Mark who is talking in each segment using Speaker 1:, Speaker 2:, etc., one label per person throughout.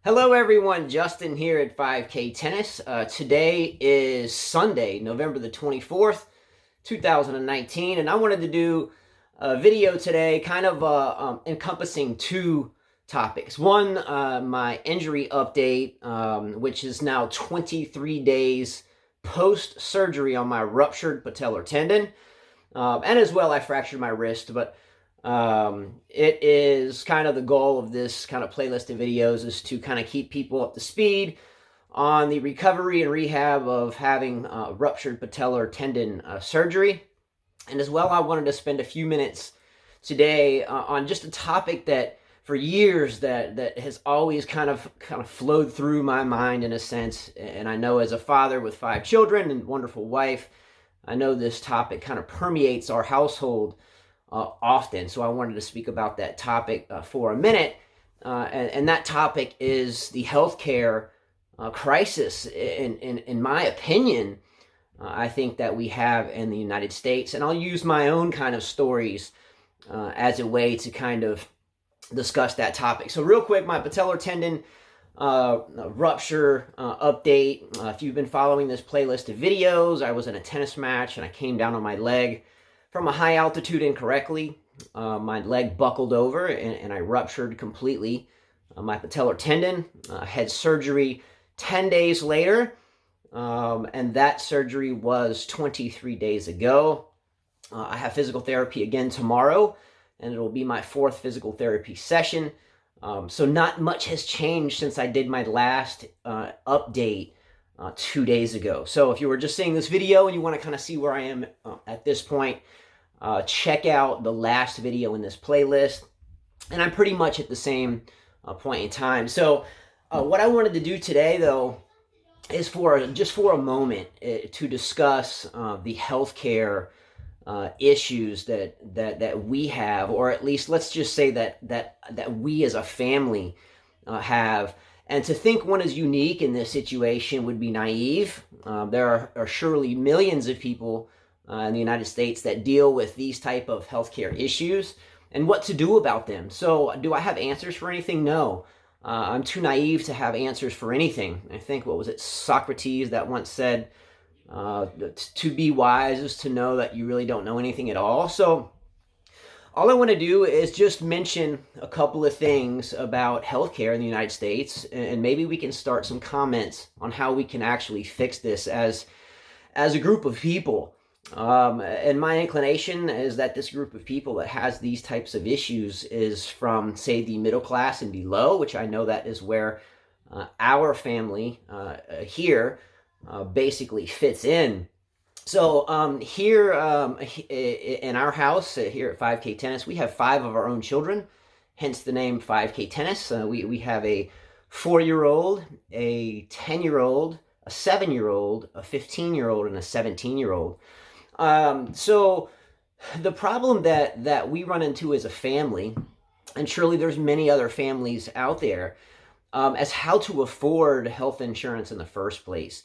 Speaker 1: Hello everyone, Justin here at 5K Tennis. Today is Sunday, November the 24th, 2019, and I wanted to do a video today kind of encompassing two topics. One, my injury update, which is now 23 days post-surgery on my ruptured patellar tendon, and as well I fractured my wrist, but it is kind of the goal of this kind of playlist of videos is to kind of keep people up to speed on the recovery and rehab of having ruptured patellar tendon surgery. And as well, I wanted to spend a few minutes today on just a topic that for years that has always kind of flowed through my mind in a sense. And I know as a father with 5 children and wonderful wife, I know this topic kind of permeates our household often. So I wanted to speak about that topic for a minute. And that topic is the healthcare crisis, in my opinion, I think that we have in the United States. And I'll use my own kind of stories as a way to kind of discuss that topic. So real quick, my patellar tendon rupture update. If you've been following this playlist of videos, I was in a tennis match and I came down on my leg from a high altitude incorrectly. My leg buckled over and I ruptured completely my patellar tendon. Had surgery 10 days later, and that surgery was 23 days ago. I have physical therapy again tomorrow, and it will be my 4th physical therapy session. So not much has changed since I did my last update 2 days ago. So if you were just seeing this video and you want to kind of see where I am at this point, check out the last video in this playlist. And I'm pretty much at the same point in time. So what I wanted to do today, though, is just for a moment to discuss the healthcare issues that we have, or at least let's just say that we as a family have. And to think one is unique in this situation would be naive. There are surely millions of people in the United States that deal with these type of healthcare issues and what to do about them. So do I have answers for anything? No. I'm too naive to have answers for anything. I think, what was it, Socrates that once said, to be wise is to know that you really don't know anything at all. So all I want to do is just mention a couple of things about healthcare in the United States, and maybe we can start some comments on how we can actually fix this as a group of people. And my inclination is that this group of people that has these types of issues is from, say, the middle class and below, which I know that is where our family here basically fits in. So here in our house, here at 5K Tennis, we have 5 of our own children, hence the name 5K Tennis. We have a 4-year-old, a 10-year-old, a 7-year-old, a 15-year-old, and a 17-year-old. So the problem that we run into as a family, and surely there's many other families out there, as how to afford health insurance in the first place.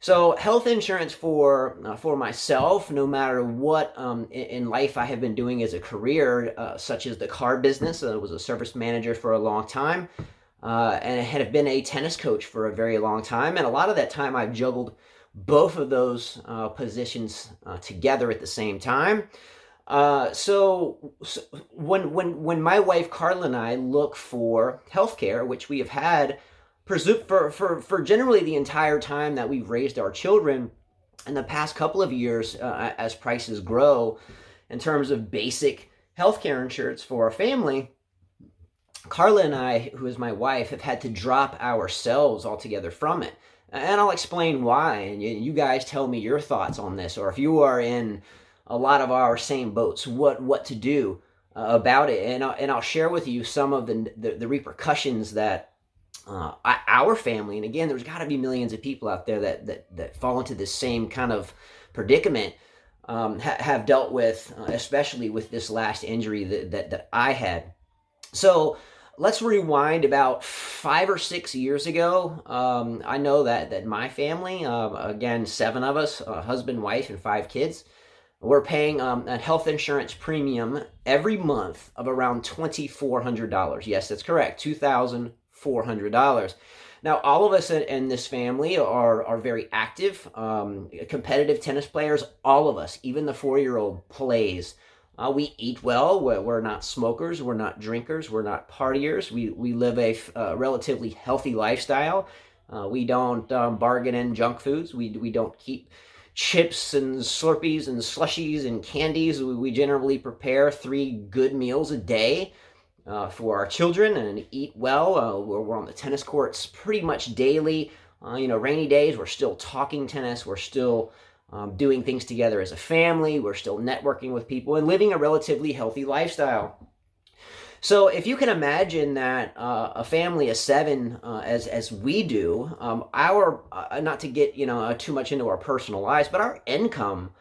Speaker 1: So health insurance for myself, no matter what in life I have been doing as a career, such as the car business. I was a service manager for a long time, and I had been a tennis coach for a very long time. And a lot of that time I've juggled both of those positions together at the same time. So when my wife Carla and I look for healthcare, which we have had for generally the entire time that we've raised our children, in the past couple of years, as prices grow in terms of basic healthcare insurance for our family, Carla and I, who is my wife, have had to drop ourselves altogether from it. And I'll explain why, and you guys tell me your thoughts on this, or if you are in a lot of our same boats, what to do about it. And I'll share with you some of the repercussions that our family, and again, there's got to be millions of people out there that fall into this same kind of predicament, have dealt with, especially with this last injury that I had. So let's rewind about 5 or 6 years ago. I know that my family, again, 7 of us, husband, wife, and 5 kids, we're paying a health insurance premium every month of around $2,400. Yes, that's correct, $400. Now, all of us in this family are very active, competitive tennis players. All of us, even the 4-year-old, plays. We eat well. We're not smokers. We're not drinkers. We're not partiers. We live a relatively healthy lifestyle. We don't bargain in junk foods. We don't keep chips and Slurpees and slushies and candies. We generally prepare 3 good meals a day for our children and eat well. We're on the tennis courts pretty much daily. Rainy days, we're still talking tennis. We're still doing things together as a family. We're still networking with people and living a relatively healthy lifestyle. So if you can imagine that a family of 7, as we do, our not to get too much into our personal lives, but our income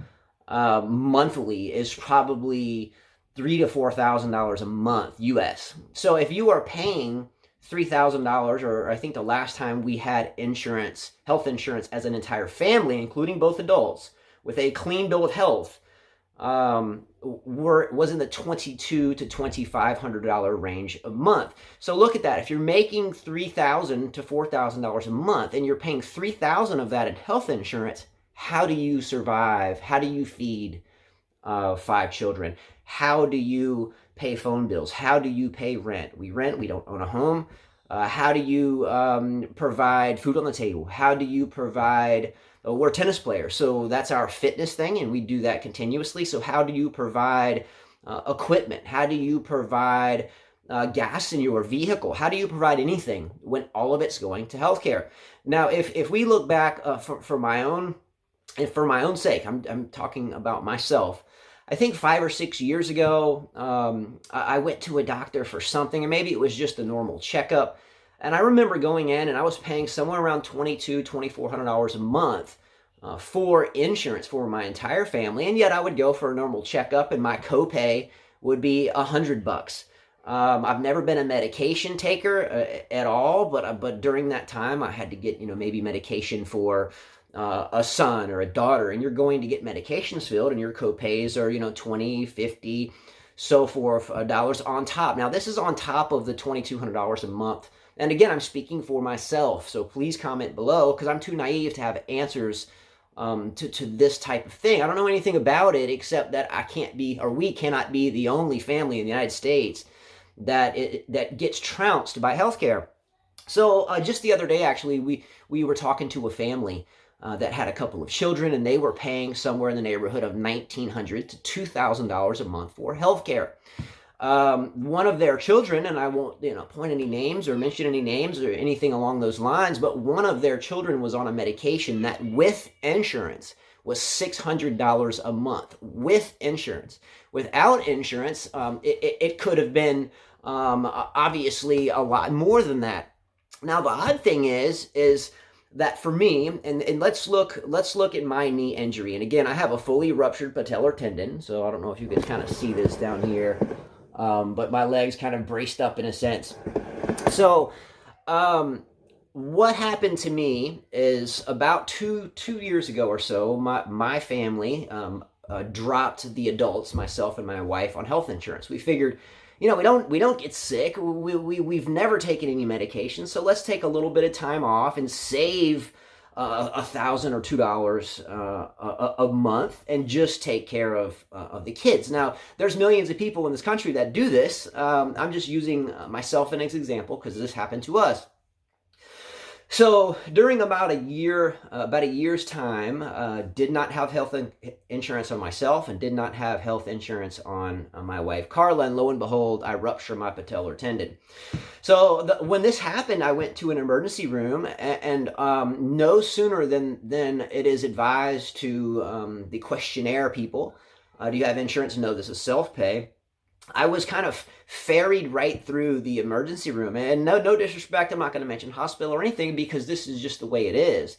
Speaker 1: monthly is probably $3,000 to $4,000 a month U.S. So if you are paying $3,000, or I think the last time we had insurance, health insurance as an entire family, including both adults, with a clean bill of health, was in the $2,200 to $2,500 range a month. So look at that. If you're making $3,000 to $4,000 a month and you're paying $3,000 of that in health insurance, how do you survive? How do you feed 5 children? How do you pay phone bills? How do you pay rent? We rent. We don't own a home. How do you provide food on the table? How do you provide... We're tennis players, so that's our fitness thing, and we do that continuously. So how do you provide equipment? How do you provide gas in your vehicle? How do you provide anything when all of it's going to healthcare? Now, if we look back for my own sake, I'm talking about myself. I think 5 or 6 years ago, I went to a doctor for something, and maybe it was just a normal checkup. And I remember going in and I was paying somewhere around $2,200, $2,400 a month for insurance for my entire family. And yet I would go for a normal checkup and my copay would be $100. I've never been a medication taker at all, but during that time I had to get, maybe medication for a son or a daughter, and you're going to get medications filled and your copays are, $20, $50, so forth, dollars on top. Now this is on top of the $2,200 a month. And again, I'm speaking for myself, so please comment below, because I'm too naive to have answers to this type of thing. I don't know anything about it except that we cannot be the only family in the United States that gets trounced by healthcare. So just the other day, actually, we were talking to a family that had a couple of children, and they were paying somewhere in the neighborhood of $1,900 to $2,000 a month for healthcare. One of their children, and I won't, point any names or mention any names or anything along those lines, but one of their children was on a medication that with insurance was $600 a month with insurance. Without insurance, it could have been obviously a lot more than that. Now, the odd thing is that for me, and let's look at my knee injury. And again, I have a fully ruptured patellar tendon, so I don't know if you can kind of see this down here. But my leg's kind of braced up in a sense. So, what happened to me is about two years ago or so, my family dropped the adults, myself and my wife, on health insurance. We figured, we don't get sick. We've never taken any medication, so let's take a little bit of time off and save $1,000 or $2 a month and just take care of the kids. Now, there's millions of people in this country that do this. I'm just using myself as an example because this happened to us. So during about a year's time, did not have health insurance on myself and did not have health insurance on my wife, Carla, and lo and behold, I ruptured my patellar tendon. So when this happened, I went to an emergency room, and no sooner than it is advised to the questionnaire people, do you have insurance? No, this is self-pay. I was kind of ferried right through the emergency room, and no disrespect, I'm not going to mention hospital or anything because this is just the way it is.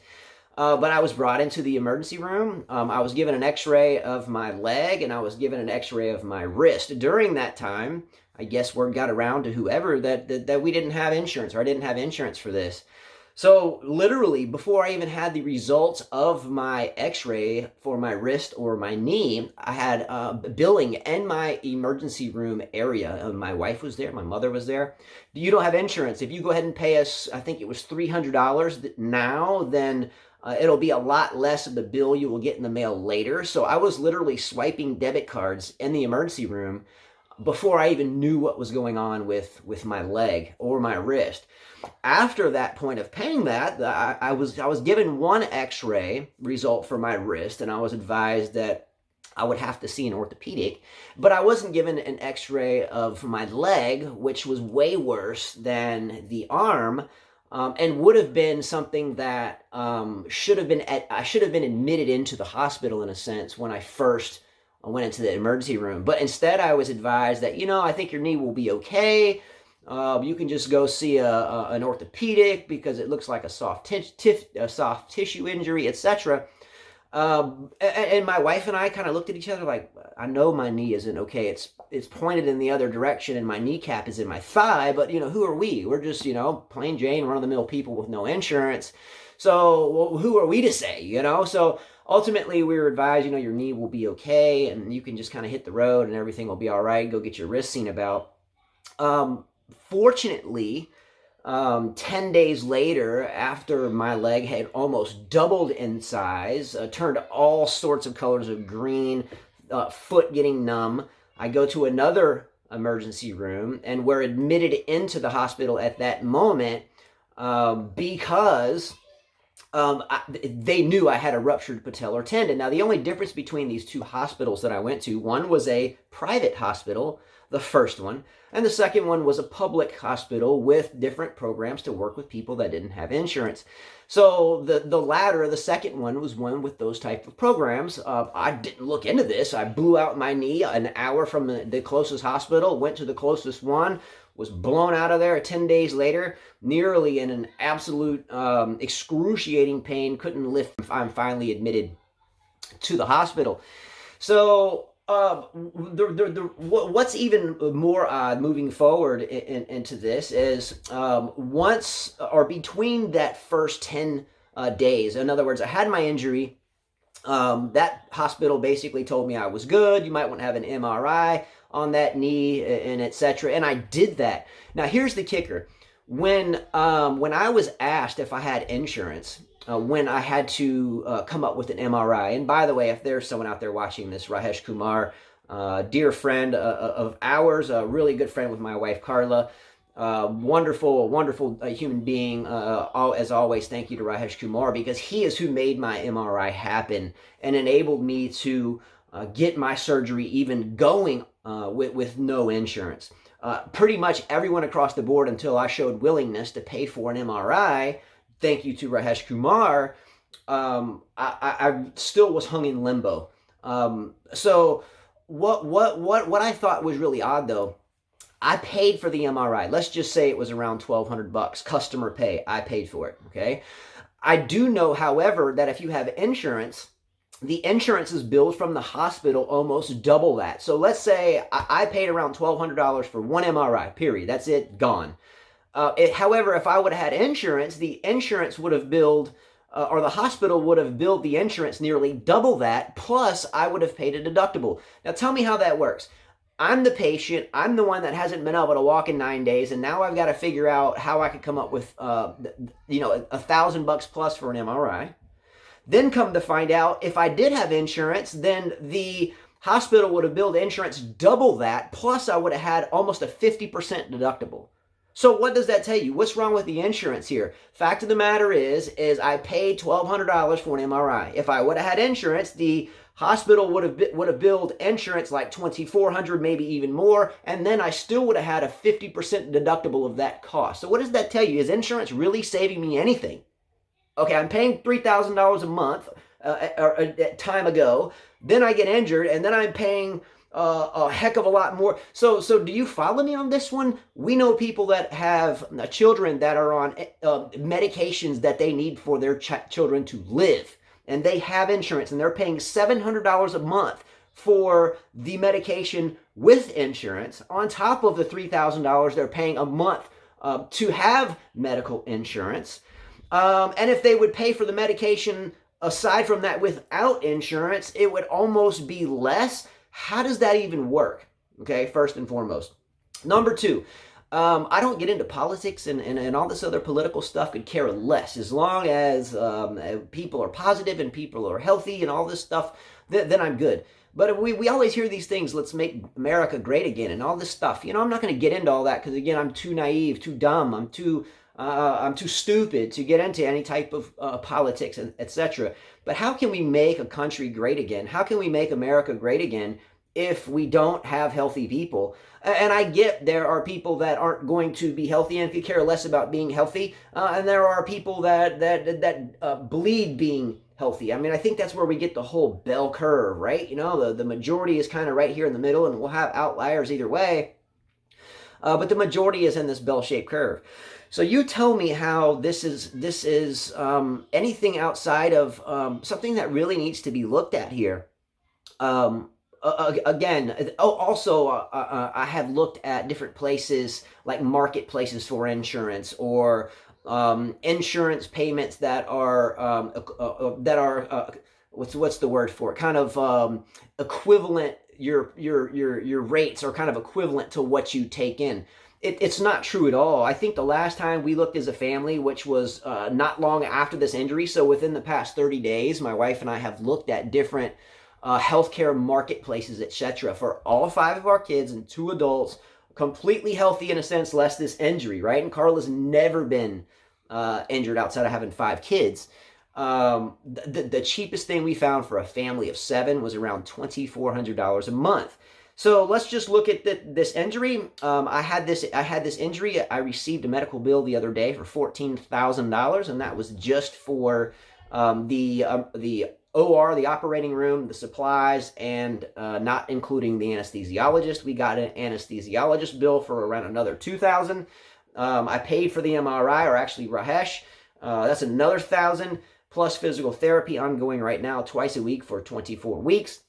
Speaker 1: But I was brought into the emergency room. I was given an x-ray of my leg, and I was given an x-ray of my wrist. During that time, I guess word got around to whoever that we didn't have insurance, or I didn't have insurance for this. So literally, before I even had the results of my x-ray for my wrist or my knee, I had billing in my emergency room area. My wife was there, my mother was there. You don't have insurance. If you go ahead and pay us, I think it was $300 now, then it'll be a lot less of the bill you will get in the mail later. So I was literally swiping debit cards in the emergency room before I even knew what was going on with my leg or my wrist. After that point of paying that, I was given one x-ray result for my wrist, and I was advised that I would have to see an orthopedic, but I wasn't given an x-ray of my leg, which was way worse than the arm, and would have been something that I should have been admitted into the hospital in a sense when I first went into the emergency room. But instead I was advised that, I think your knee will be okay. You can just go see an orthopedic because it looks like a soft tissue injury, etc. And my wife and I kind of looked at each other like, I know my knee isn't okay. It's pointed in the other direction, and my kneecap is in my thigh. But who are we? We're just plain Jane, run-of-the-mill people with no insurance. So who are we to say? So ultimately, we were advised, your knee will be okay, and you can just kind of hit the road, and everything will be all right. Go get your wrist seen about. Fortunately, 10 days later, after my leg had almost doubled in size, turned all sorts of colors of green, foot getting numb, I go to another emergency room, and we're admitted into the hospital at that moment because they knew I had a ruptured patellar tendon. Now, the only difference between these two hospitals that I went to, one was a private hospital, the first one, and the second one was a public hospital with different programs to work with people that didn't have insurance. So the latter, the second one, was one with those type of programs. I didn't look into this. I blew out my knee an hour from the closest hospital, went to the closest one, was blown out of there 10 days later, nearly in an absolute excruciating pain, couldn't lift. I'm finally admitted to the hospital. So what's even more odd moving forward into this is once or between that first 10 days, in other words, I had my injury, that hospital basically told me I was good. You might want to have an MRI on that knee and etc. And I did that. Now here's the kicker. When I was asked if I had insurance, when I had to come up with an MRI, and by the way, if there's someone out there watching this, Rajesh Kumar, dear friend of ours, a really good friend with my wife Carla, wonderful human being. As always, thank you to Rajesh Kumar, because he is who made my MRI happen and enabled me to get my surgery even going with no insurance. Pretty much everyone across the board, until I showed willingness to pay for an MRI, thank you to Rajesh Kumar, I still was hung in limbo. So what I thought was really odd, though, I paid for the MRI. Let's just say it was around $1,200, customer pay. I paid for it, okay? I do know, however, that if you have insurance, the insurance is billed from the hospital almost double that. So let's say I paid around $1,200 for one MRI, period. That's it, gone. However, if I would have had insurance, the insurance would have billed, or the hospital would have billed the insurance nearly double that, plus I would have paid a deductible. Now tell me how that works. I'm the patient, I'm the one that hasn't been able to walk in 9 days, and now I've got to figure out how I could come up with, $1,000 plus for an MRI. Then come to find out, if I did have insurance, then the hospital would have billed insurance double that, plus I would have had almost a 50% deductible. So what does that tell you? What's wrong with the insurance here? Fact of the matter is I paid $1,200 for an MRI. If I would have had insurance, the hospital would have billed insurance like $2,400, maybe even more, and then I still would have had a 50% deductible of that cost. So what does that tell you? Is insurance really saving me anything? Okay, I'm paying $3,000 a month a time ago. Then I get injured, and then I'm paying a heck of a lot more. So do you follow me on this one? We know people that have children that are on medications that they need for their children to live, and they have insurance, and they're paying $700 a month for the medication with insurance, on top of the $3,000 they're paying a month to have medical insurance. And if they would pay for the medication aside from that without insurance, it would almost be less. How does that even work? Okay, first and foremost. Number two, I don't get into politics and all this other political stuff, could care less. As long as people are positive and people are healthy and all this stuff, then I'm good. But we always hear these things, let's make America great again and all this stuff. I'm not going to get into all that because, again, I'm too naive, too dumb, I'm too stupid to get into any type of politics, etc. But how can we make a country great again? How can we make America great again if we don't have healthy people? And I get there are people that aren't going to be healthy and could care less about being healthy, and there are people that bleed being healthy. I mean, I think that's where we get the whole bell curve, right? The majority is kind of right here in the middle, and we'll have outliers either way. But the majority is in this bell-shaped curve. So you tell me how this is anything outside of something that really needs to be looked at here. Again, also, I have looked at different places like marketplaces for insurance, or insurance payments that are what's the word for it? Kind of equivalent. Your rates are kind of equivalent to what you take in. It's not true at all. I think the last time we looked as a family, which was not long after this injury, so within the past 30 days, my wife and I have looked at different healthcare marketplaces, etc., for all 5 of our kids and 2 adults, completely healthy in a sense, less this injury, right? And Carla's never been injured outside of having 5 kids. The cheapest thing we found for a family of 7 was around $2,400 a month. So let's just look at this injury. I had this injury. I received a medical bill the other day for $14,000, and that was just for the OR, the operating room, the supplies, and not including the anesthesiologist. We got an anesthesiologist bill for around another $2,000. I paid for the MRI, or actually Rahesh. That's another $1,000, plus physical therapy ongoing right now twice a week for 24 weeks.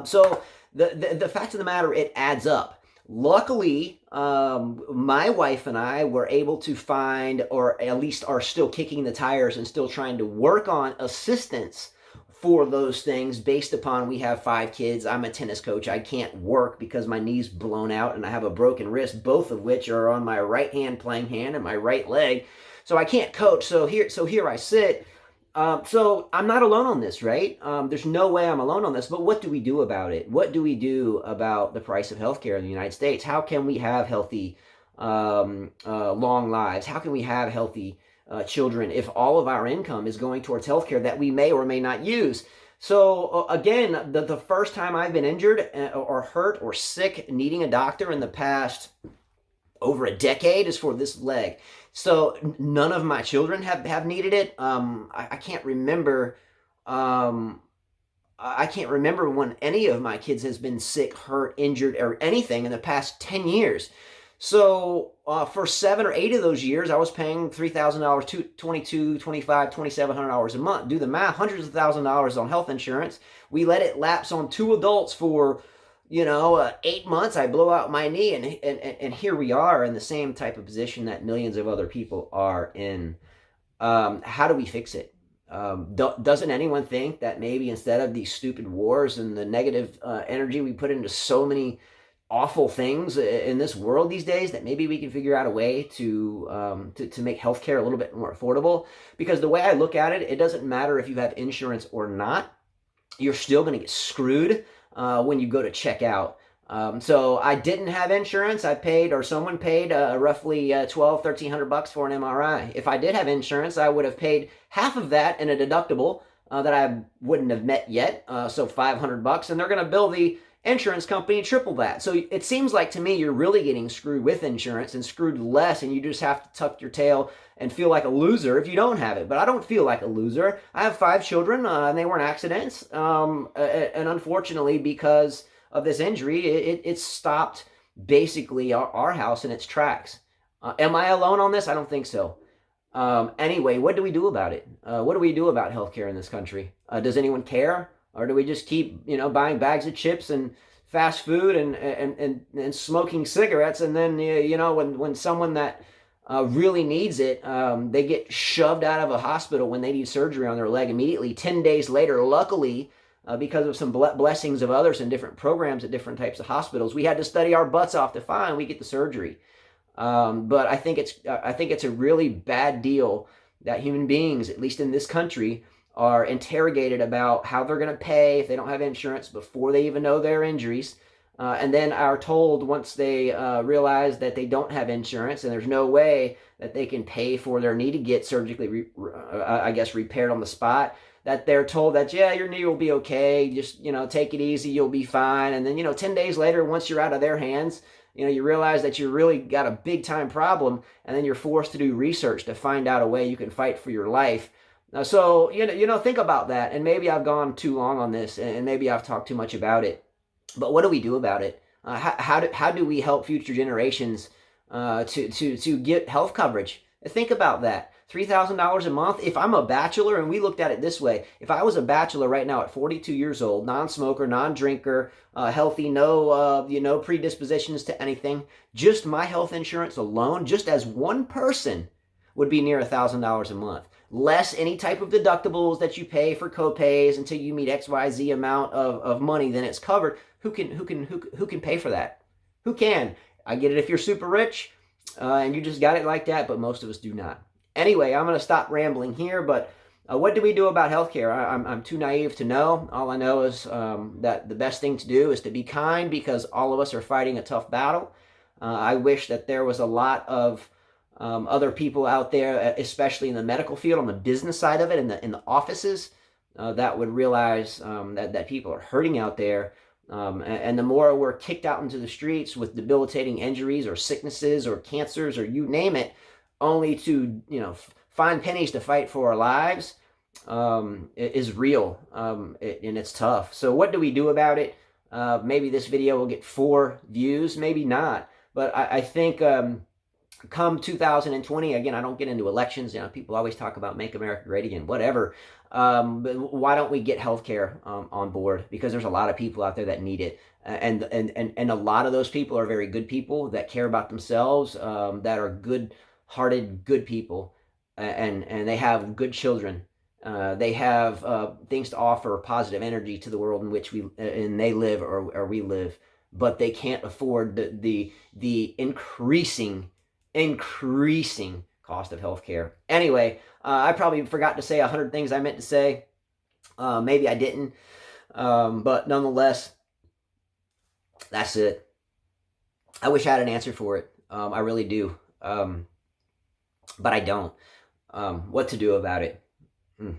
Speaker 1: So the fact of the matter, it adds up. Luckily, my wife and I were able to find, or at least are still kicking the tires and still trying to work on assistance for those things based upon we have 5 kids. I'm a tennis coach. I can't work because my knee's blown out and I have a broken wrist, both of which are on my right hand playing hand and my right leg. So I can't coach. So here I sit. So I'm not alone on this, right? There's no way I'm alone on this, but what do we do about it? What do we do about the price of healthcare in the United States? How can we have healthy, long lives? How can we have healthy children if all of our income is going towards healthcare that we may or may not use? So again, the first time I've been injured or hurt or sick needing a doctor in the past over a decade is for this leg. So none of my children have needed it. I can't remember. I can't remember when any of my kids has been sick, hurt, injured, or anything in the past 10 years. So for 7 or 8 of those years, I was paying $3,000, $2,200, $2,500, $2,700 a month. Do the math, hundreds of thousands of dollars on health insurance. We let it lapse on 2 adults for 8 months. I blow out my knee, and here we are in the same type of position that millions of other people are in. How do we fix it? Doesn't anyone think that maybe instead of these stupid wars and the negative energy we put into so many awful things in this world these days, that maybe we can figure out a way to make healthcare a little bit more affordable? Because the way I look at it, it doesn't matter if you have insurance or not. You're still going to get screwed when you go to check out. So I didn't have insurance. I paid, or someone paid roughly $1,200-$1,300 for an MRI. If I did have insurance, I would have paid half of that in a deductible that I wouldn't have met yet, so $500, and they're going to bill the insurance company triple that. So it seems like to me you're really getting screwed with insurance and screwed less, and you just have to tuck your tail and feel like a loser if you don't have it. But I don't feel like a loser. I have 5 children, and they weren't accidents. And unfortunately, because of this injury, it stopped basically our house in its tracks. Am I alone on this? I don't think so. Anyway, what do we do about it? What do we do about healthcare in this country? Does anyone care? Or do we just keep, buying bags of chips and fast food and smoking cigarettes, and then when someone that really needs it, they get shoved out of a hospital when they need surgery on their leg immediately. 10 days later, luckily, because of some blessings of others in different programs at different types of hospitals, we had to study our butts off to find we get the surgery. But I think it's a really bad deal that human beings, at least in this country, are interrogated about how they're going to pay if they don't have insurance before they even know their injuries. And then are told once they realize that they don't have insurance and there's no way that they can pay for their knee to get surgically, repaired on the spot, that they're told that, yeah, your knee will be okay, just, take it easy, you'll be fine. And then, 10 days later, once you're out of their hands, you realize that you really got a big time problem, and then you're forced to do research to find out a way you can fight for your life. So, think about that. And maybe I've gone too long on this, and maybe I've talked too much about it. But what do we do about it? How do we help future generations to get health coverage? Think about that. $3,000 a month. If I'm a bachelor, and we looked at it this way, if I was a bachelor right now at 42 years old, non-smoker, non-drinker, healthy, no predispositions to anything, just my health insurance alone, just as one person, would be near $1,000 a month. Less any type of deductibles that you pay for copays until you meet XYZ amount of money, then it's covered. Who can pay for that? Who can? I get it if you're super rich and you just got it like that, but most of us do not. Anyway, I'm going to stop rambling here, but what do we do about healthcare? I'm too naive to know. All I know is that the best thing to do is to be kind, because all of us are fighting a tough battle. I wish that there was a lot of other people out there, especially in the medical field, on the business side of it, in the offices, that would realize that people are hurting out there. And the more we're kicked out into the streets with debilitating injuries or sicknesses or cancers or you name it, only to find pennies to fight for our lives, is real, and it's tough. So what do we do about it? Maybe this video will get 4 views, maybe not. But I think come 2020, again, I don't get into elections. People always talk about make America great again, whatever. But why don't we get healthcare on board? Because there's a lot of people out there that need it. And a lot of those people are very good people that care about themselves, that are good-hearted, good people, and they have good children. They have things to offer, positive energy to the world in which they live or we live, but they can't afford the increasing cost of healthcare. Anyway, I probably forgot to say 100 things I meant to say. Maybe I didn't, but nonetheless, that's it. I wish I had an answer for it. I really do, but I don't. What to do about it?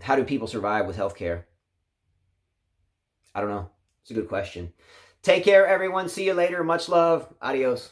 Speaker 1: How do people survive with healthcare? I don't know. It's a good question. Take care, everyone. See you later. Much love. Adios.